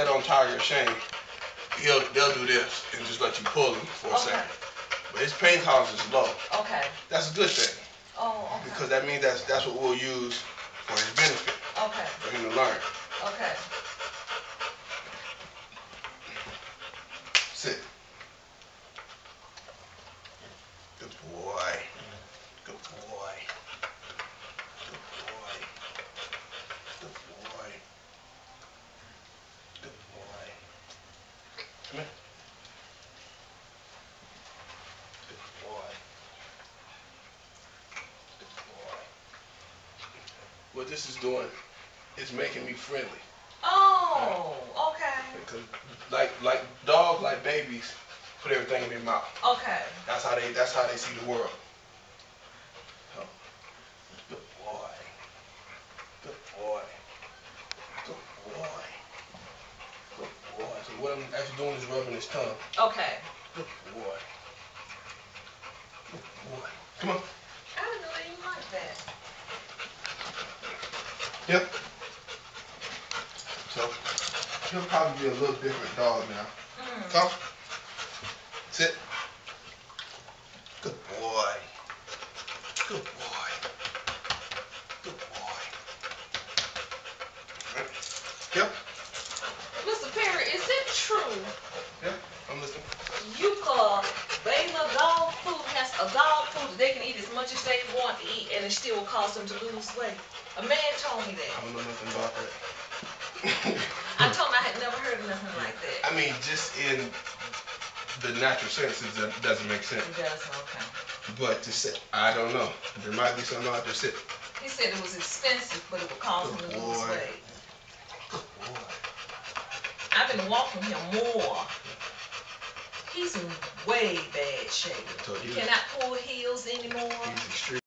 that don't tire your chain, they'll do this and just let you pull them for a second. But his pain tolerance is low. Okay. That's a good thing. Oh, okay. Because that means that's what we'll use for his benefit. Okay. For him to learn. Okay. Sit. Good boy. Good boy. Good boy. Good boy. Good boy. Come here. Good boy. Good boy. What this is doing is making me friendly. Oh, okay. Because like dogs, like babies, put everything in their mouth. Okay. That's how they see the world. So, good boy. Good boy. Good boy. Good boy. So what I'm actually doing is rubbing his tongue. Okay. Good boy. Good boy. Come on. I didn't know that you like that. Yep. So he'll probably be a little different dog now. Come. Sit. Good boy. Good boy. Good boy. Right. Yep. Mr. Perry, is it true Yep. I'm listening. you could bathe a dog food, has a dog food that they can eat as much as they want to eat and it still will cause them to lose weight? A man told me that. I don't know nothing about that. I told him I had never heard of nothing like that. I mean, just in the natural sense, it doesn't make sense. It does, okay. But to say, I don't know. There might be something out there. Sit. He said it was expensive, but it would cause him to lose weight. Good boy. I've been walking him more. He's in way bad shape. He cannot pull heels anymore. He's extreme.